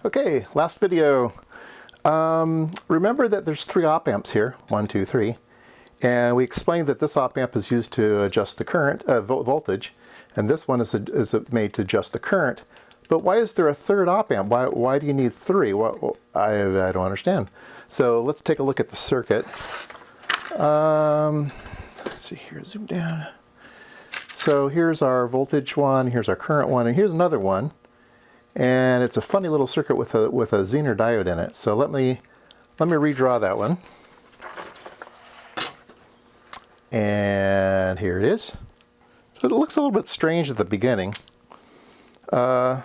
Okay, last video. Remember that there's 3 op amps here, 1, 2, 3, and we explained that this op amp is used to adjust the current voltage, and this one is made to adjust the current. But why is there a 3rd op amp? Why do you need 3? I don't understand. So let's take a look at the circuit. Let's see here, zoom down. So here's our voltage one, here's our current one, and here's another one. And it's a funny little circuit with a Zener diode in it. So let me redraw that one. And here it is. So it looks a little bit strange at the beginning. But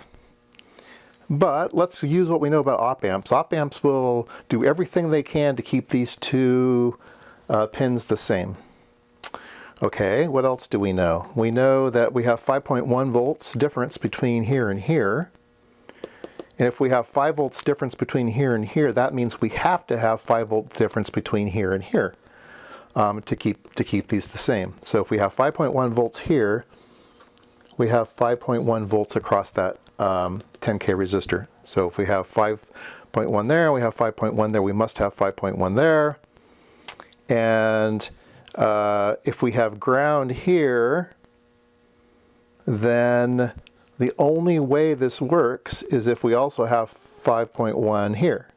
let's use what we know about op amps. Op amps will do everything they can to keep these 2 pins the same. Okay, what else do we know? We know that we have 5.1 volts difference between here and here. And if we have 5 volts difference between here and here, that means we have to have 5 volt difference between here and here to keep these the same. So if we have 5.1 volts here, we have 5.1 volts across that 10K resistor. So if we have 5.1 there, we have 5.1 there, we must have 5.1 there. And if we have ground here, then the only way this works is if we also have 5.1 here.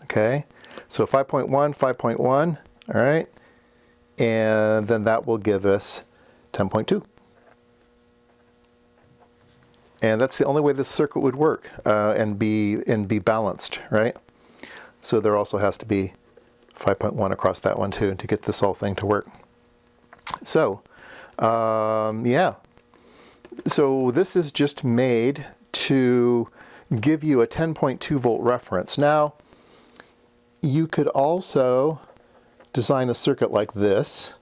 Okay, so 5.1, 5.1, all right, and then that will give us 10.2. And that's the only way this circuit would work and be balanced, right? So there also has to be 5.1 across that one too to get this whole thing to work. So, yeah. So this is just made to give you a 10.2 volt reference. Now, you could also design a circuit like this.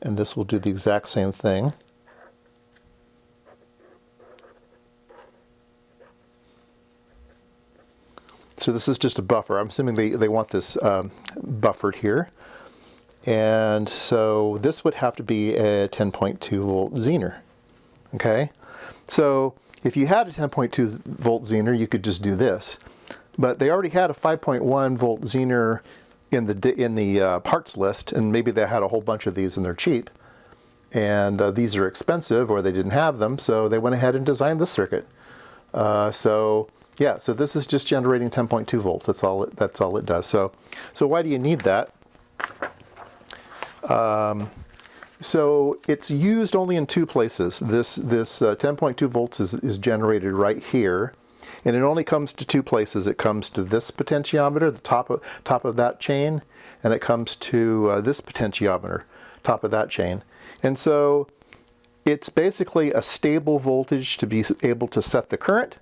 And this will do the exact same thing. So this is just a buffer. I'm assuming they want this buffered here. And so this would have to be a 10.2 volt Zener. Okay? So if you had a 10.2 volt Zener, you could just do this. But they already had a 5.1 volt Zener in the parts list, and maybe they had a whole bunch of these and they're cheap. And these are expensive, or they didn't have them, so they went ahead and designed this circuit. Yeah, so this is just generating 10.2 volts. That's all it does. So why do you need that? So it's used only in 2 places. This 10.2 volts is generated right here, and it only comes to 2 places. It comes to this potentiometer, the top of that chain, and it comes to this potentiometer, top of that chain. And so it's basically a stable voltage to be able to set the current,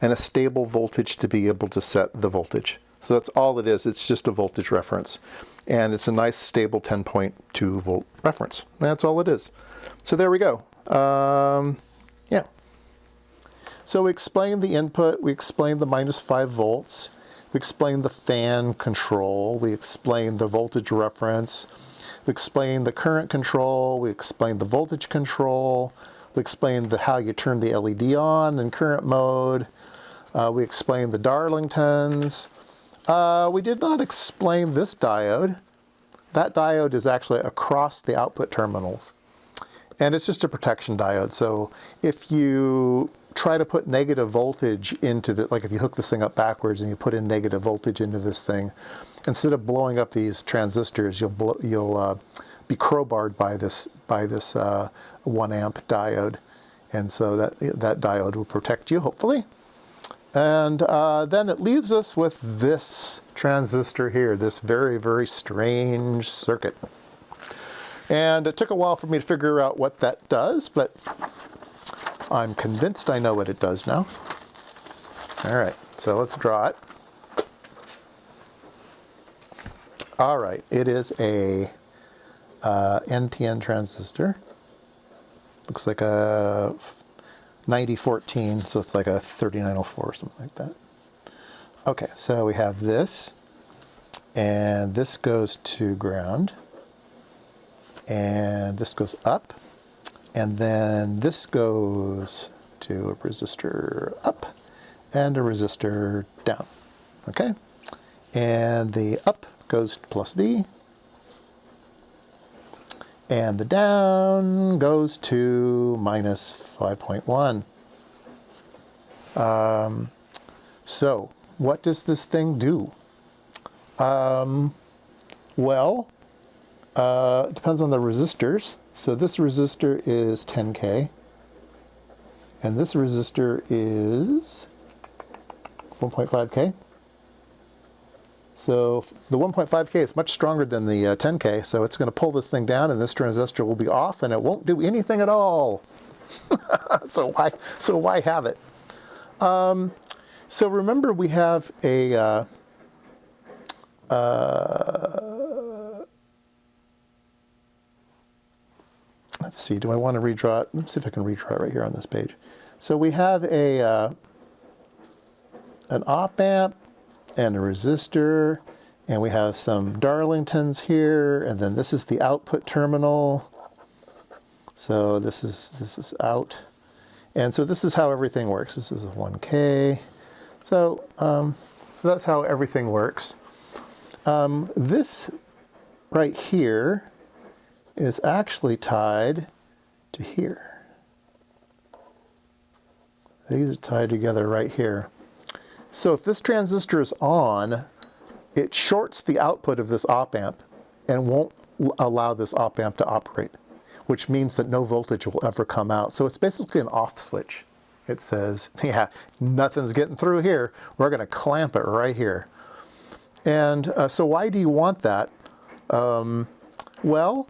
and a stable voltage to be able to set the voltage. So that's all it is. It's just a voltage reference. And it's a nice stable 10.2 volt reference. That's all it is. So there we go. Yeah. So we explained the input. We explained the -5 volts. We explained the fan control. We explained the voltage reference. We explained the current control. We explained the voltage control. We explained how you turn the LED on in current mode. We explained the Darlingtons. We did not explain this diode. That diode is actually across the output terminals. And it's just a protection diode. So if you try to put negative voltage into like if you hook this thing up backwards and you put in negative voltage into this thing, instead of blowing up these transistors, you'll be crowbarred by this 1 amp diode. And so that diode will protect you, hopefully. And then it leaves us with this transistor here, this very, very strange circuit. And it took a while for me to figure out what that does, but I'm convinced I know what it does now. All right, so let's draw it. All right, it is a NPN transistor. Looks like a 9014, so it's like a 3904 or something like that. Okay, so we have this, and this goes to ground, and this goes up, And then this goes to a resistor up and a resistor down. Okay? And the up goes to plus V. And the down goes to minus 5.1. So what does this thing do? Well, it depends on the resistors. So this resistor is 10K. And this resistor is 1.5K. So the 1.5K is much stronger than the 10K, so it's going to pull this thing down, and this transistor will be off, and it won't do anything at all. So why have it? So remember, we have a let's see. Do I want to redraw it? Let's see if I can redraw it right here on this page. So we have an op amp and a resistor, and we have some Darlingtons here, and then this is the output terminal. So this is out, and so this is how everything works. This is a 1K. So so that's how everything works. This right here is actually tied to here. These are tied together right here. So if this transistor is on, it shorts the output of this op amp and won't allow this op amp to operate, which means that no voltage will ever come out. So it's basically an off switch. It says, yeah, nothing's getting through here. We're going to clamp it right here. And so why do you want that? Well,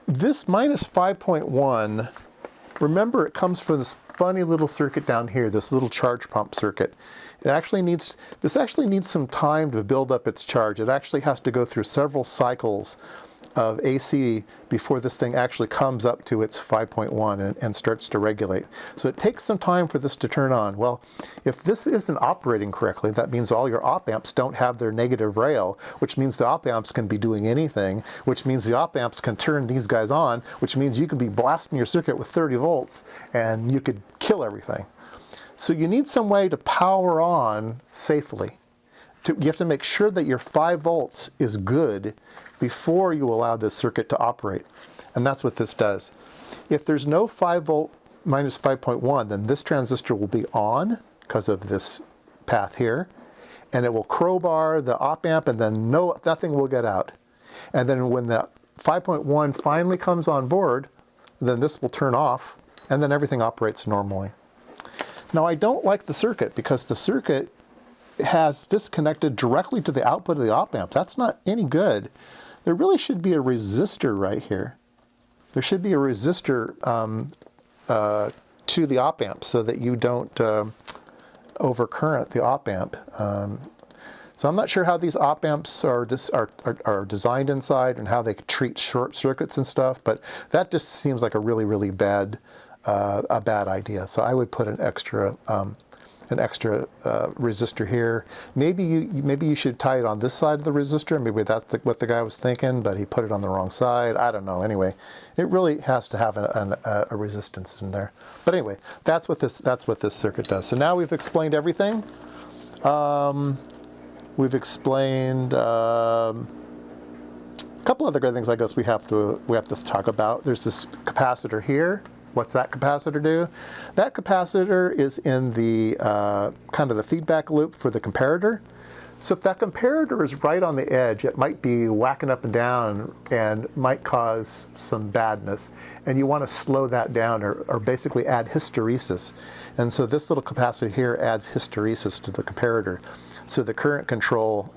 this minus 5.1, remember, it comes from this funny little circuit down here, this little charge pump circuit. This actually needs some time to build up its charge. It actually has to go through several cycles of AC before this thing actually comes up to its 5.1 and starts to regulate. So it takes some time for this to turn on. Well, if this isn't operating correctly, that means all your op amps don't have their negative rail, which means the op amps can be doing anything, which means the op amps can turn these guys on, which means you can be blasting your circuit with 30 volts and you could kill everything. So you need some way to power on safely. You have to make sure that your 5 volts is good before you allow this circuit to operate. And that's what this does. If there's no 5 volt minus 5.1, then this transistor will be on because of this path here. And it will crowbar the op amp, and then nothing will get out. And then when the 5.1 finally comes on board, then this will turn off, and then everything operates normally. Now, I don't like the circuit because the circuit has this connected directly to the output of the op amp. That's not any good. There really should be a resistor right here. There should be a resistor to the op amp so that you don't overcurrent the op amp. So I'm not sure how these op amps are designed inside and how they treat short circuits and stuff, but that just seems like a really, really bad idea. So I would put an extra resistor here. Maybe you should tie it on this side of the resistor. Maybe that's what the guy was thinking, but he put it on the wrong side. I don't know. Anyway, it really has to have a resistance in there. But anyway, that's what this circuit does. So now we've explained everything. We've explained a couple other good things I guess we have to talk about. There's this capacitor here. What's that capacitor do? That capacitor is in the kind of the feedback loop for the comparator. So if that comparator is right on the edge, it might be whacking up and down and might cause some badness. And you want to slow that down or basically add hysteresis. And so this little capacitor here adds hysteresis to the comparator. So the current control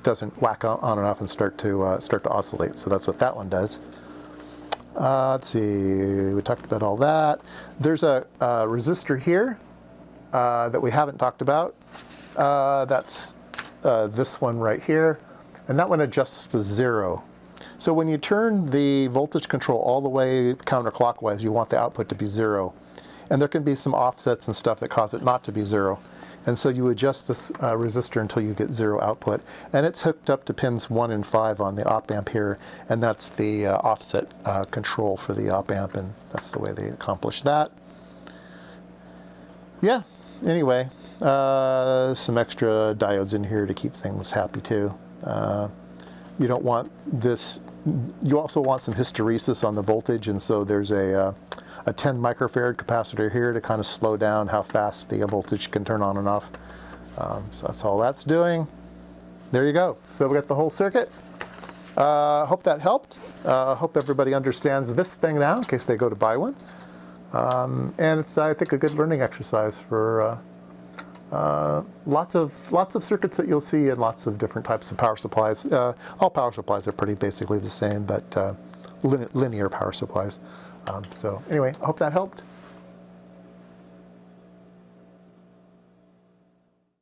doesn't whack on and off and start to oscillate. So that's what that one does. Let's see, we talked about all that. There's a resistor here that we haven't talked about. That's this one right here. And that one adjusts to 0. So when you turn the voltage control all the way counterclockwise, you want the output to be 0. And there can be some offsets and stuff that cause it not to be 0. And so you adjust this resistor until you get 0 output. And it's hooked up to pins 1 and 5 on the op amp here, and that's the offset control for the op amp, and that's the way they accomplish that. Yeah, anyway, some extra diodes in here to keep things happy too. You don't want this, you also want some hysteresis on the voltage, and so there's a 10 microfarad capacitor here to kind of slow down how fast the voltage can turn on and off. So that's all that's doing. There you go. So we got the whole circuit. Hope that helped. Hope everybody understands this thing now in case they go to buy one. And it's, I think, a good learning exercise for lots of circuits that you'll see in lots of different types of power supplies. All power supplies are pretty basically the same, but linear power supplies. So anyway, I hope that helped.